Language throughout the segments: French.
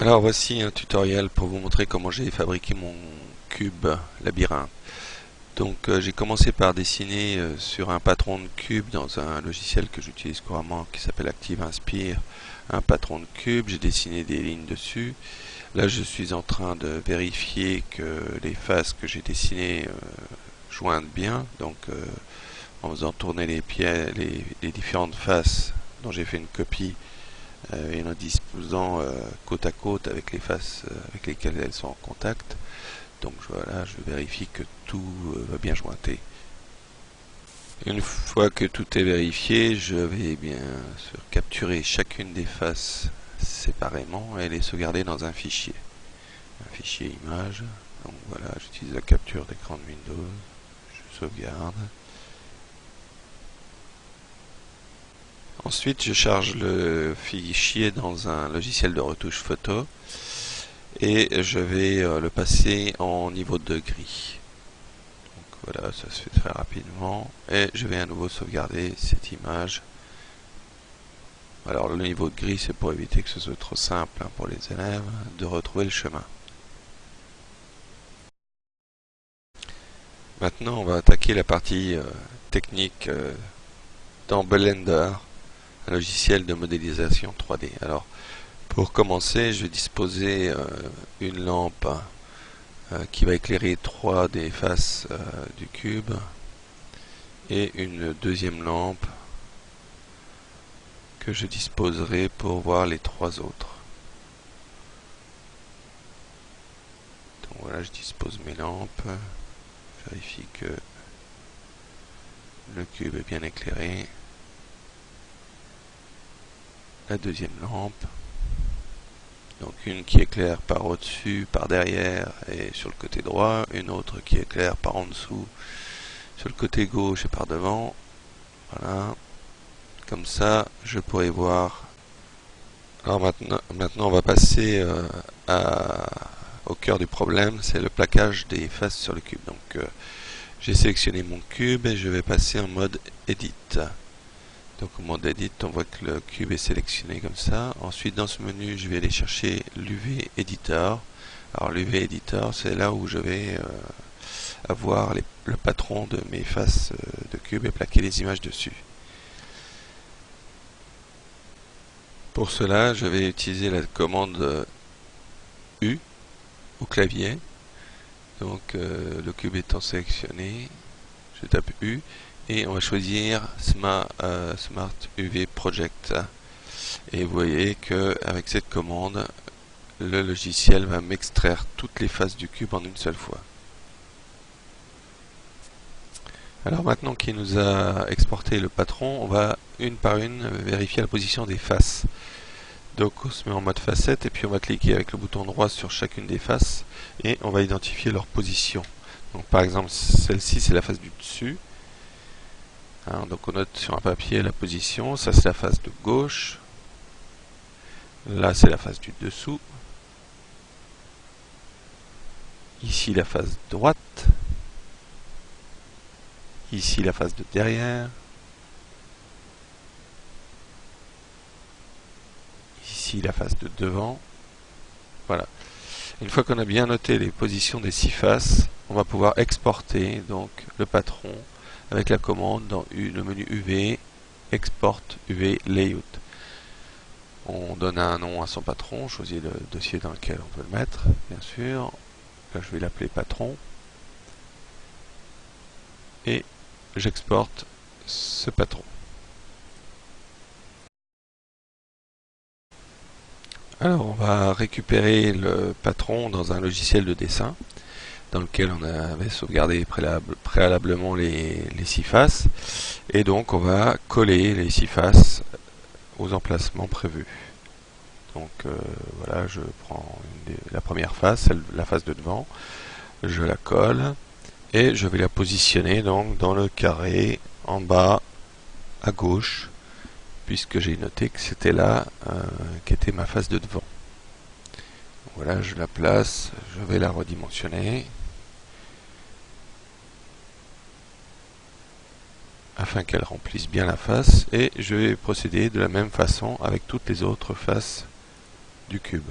Alors voici un tutoriel pour vous montrer comment j'ai fabriqué mon cube labyrinthe. Donc j'ai commencé par dessiner sur un patron de cube dans un logiciel que j'utilise couramment qui s'appelle Active Inspire, un patron de cube. J'ai dessiné des lignes dessus. Là je suis en train de vérifier que les faces que j'ai dessinées joignent bien. Donc en faisant tourner les différentes faces dont j'ai fait une copie et en disposant côte à côte avec les faces avec lesquelles elles sont en contact. Donc voilà, je vérifie que tout va bien jointer. Une fois que tout est vérifié, je vais bien sûr capturer chacune des faces séparément et les sauvegarder dans un fichier image. Donc voilà, j'utilise la capture d'écran de Windows, je sauvegarde. Ensuite, je charge le fichier dans un logiciel de retouche photo et je vais le passer en niveau de gris. Donc voilà, ça se fait très rapidement et je vais à nouveau sauvegarder cette image. Alors le niveau de gris, c'est pour éviter que ce soit trop simple pour les élèves de retrouver le chemin. Maintenant, on va attaquer la partie technique dans Blender, un logiciel de modélisation 3D. Alors, pour commencer, je vais disposer une lampe qui va éclairer 3 des faces du cube et une deuxième lampe que je disposerai pour voir les 3 autres. Donc voilà, je dispose mes lampes, je vérifie que le cube est bien éclairé. La deuxième lampe, donc une qui éclaire par au-dessus, par derrière et sur le côté droit, une autre qui éclaire par en dessous, sur le côté gauche et par devant. Voilà, comme ça je pourrai voir. Alors maintenant on va passer au cœur du problème, c'est le plaquage des faces sur le cube. Donc j'ai sélectionné mon cube et je vais passer en mode Edit. Donc au mode Edit, on voit que le cube est sélectionné comme ça. Ensuite dans ce menu, je vais aller chercher l'UV Editor. Alors l'UV Editor, c'est là où je vais avoir le patron de mes faces de cube et plaquer les images dessus. Pour cela, je vais utiliser la commande U au clavier. Donc le cube étant sélectionné, je tape U. Et on va choisir Smart UV Project. Et vous voyez que avec cette commande, le logiciel va m'extraire toutes les faces du cube en une seule fois. Alors maintenant qu'il nous a exporté le patron, on va une par une vérifier la position des faces. Donc on se met en mode facette et puis on va cliquer avec le bouton droit sur chacune des faces et on va identifier leur position. Donc par exemple celle-ci c'est la face du dessus. Donc on note sur un papier la position, ça c'est la face de gauche, là c'est la face du dessous, ici la face droite, ici la face de derrière, ici la face de devant. Voilà. Une fois qu'on a bien noté les positions des 6 faces, on va pouvoir exporter donc le patron avec la commande dans le menu UV, Export UV Layout. On donne un nom à son patron, on choisit le dossier dans lequel on peut le mettre, bien sûr. Là, je vais l'appeler patron. Et j'exporte ce patron. Alors, on va récupérer le patron dans un logiciel de dessin dans lequel on avait sauvegardé préalablement les 6 faces. Et donc, on va coller les 6 faces aux emplacements prévus. Donc voilà, je prends la première face, la face de devant, je la colle et je vais la positionner donc dans le carré en bas à gauche, puisque j'ai noté que c'était là qu'était ma face de devant. Voilà, je la place, je vais la redimensionner afin qu'elle remplisse bien la face et je vais procéder de la même façon avec toutes les autres faces du cube.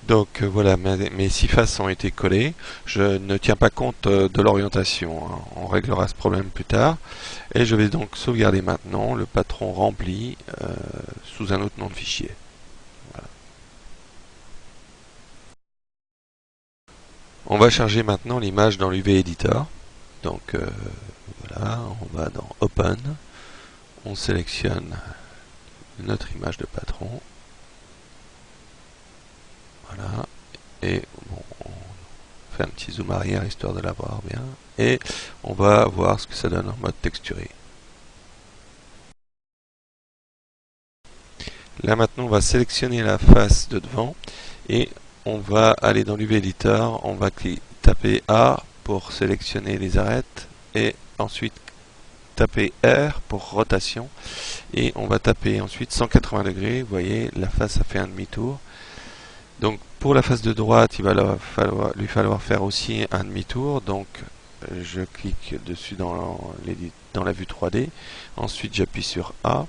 Donc voilà, mes 6 faces ont été collées. Je ne tiens pas compte de l'orientation, hein. On réglera ce problème plus tard. Et je vais donc sauvegarder maintenant le patron rempli sous un autre nom de fichier. Voilà. On va charger maintenant l'image dans l'UV Editor. Donc voilà, on va dans Open. On sélectionne notre image de patron. Voilà. Et bon, on fait un petit zoom arrière histoire de la voir bien. Et on va voir ce que ça donne en mode texturé. Là maintenant on va sélectionner la face de devant et on va aller dans l'UV Editor, on va taper A pour sélectionner les arêtes et ensuite taper R pour rotation et on va taper ensuite 180 degrés. Vous voyez, la face a fait un demi-tour. Donc pour la face de droite, il va lui falloir faire aussi un demi-tour. Donc je clique dessus dans la vue 3D. Ensuite j'appuie sur A.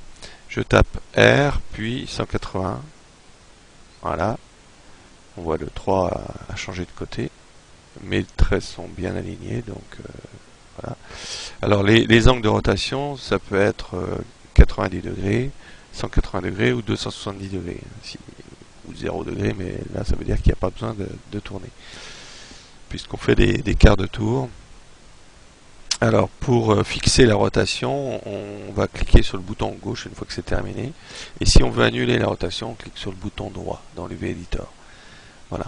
Je tape R, puis 180. Voilà. On voit le 3 a changé de côté. Mes traits sont bien alignés. Donc voilà. Alors les angles de rotation, ça peut être 90 degrés, 180 degrés ou 270 degrés. Ou 0 degrés, mais là ça veut dire qu'il n'y a pas besoin de tourner. Puisqu'on fait des quarts de tour. Alors pour fixer la rotation, on va cliquer sur le bouton gauche une fois que c'est terminé. Et si on veut annuler la rotation, on clique sur le bouton droit dans l'UV Editor. Voilà.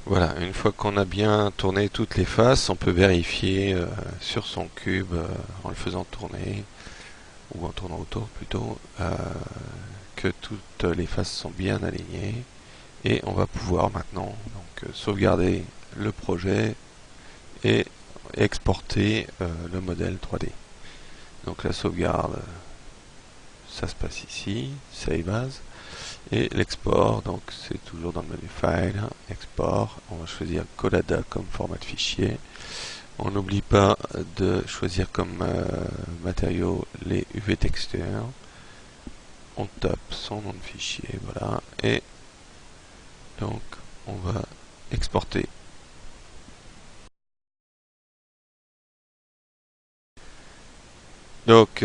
Voilà, une fois qu'on a bien tourné toutes les faces, on peut vérifier sur son cube en le faisant tourner, ou en tournant autour plutôt, que toutes les faces sont bien alignées. Et on va pouvoir maintenant donc, sauvegarder le projet et exporter le modèle 3D. Donc la sauvegarde, ça se passe ici, Save As, et l'export, donc c'est toujours dans le menu File, Export, on va choisir Collada comme format de fichier. On n'oublie pas de choisir comme matériaux les UV Textures. On tape son nom de fichier, voilà, et donc on va exporter. Donc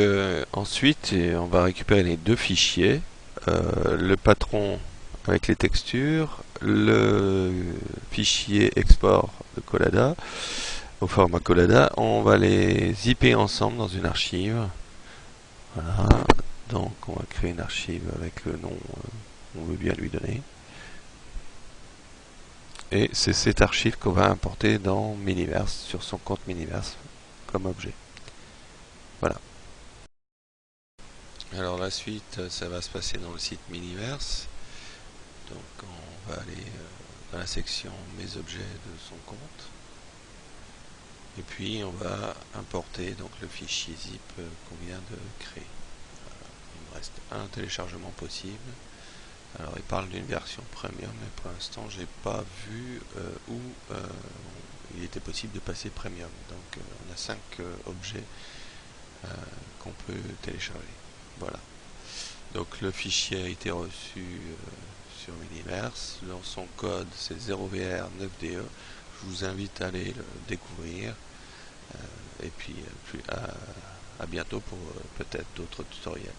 ensuite on va récupérer les deux fichiers, le patron avec les textures, le fichier export de Collada au format Collada. On va les zipper ensemble dans une archive. Voilà, donc on va créer une archive avec le nom qu'on veut bien lui donner. Et c'est cette archive qu'on va importer dans Miniverse, sur son compte Miniverse comme objet. Voilà. Alors la suite, ça va se passer dans le site Miniverse. Donc on va aller dans la section Mes objets de son compte. Et puis on va importer donc le fichier zip qu'on vient de créer. Il me reste un téléchargement possible. Alors il parle d'une version premium, mais pour l'instant j'ai pas vu où il était possible de passer premium. Donc on a 5 objets qu'on peut télécharger. Voilà. Donc le fichier a été reçu sur Miniverse. Dans son code c'est 0VR9DE. Je vous invite à aller le découvrir. Et puis à bientôt pour peut-être d'autres tutoriels.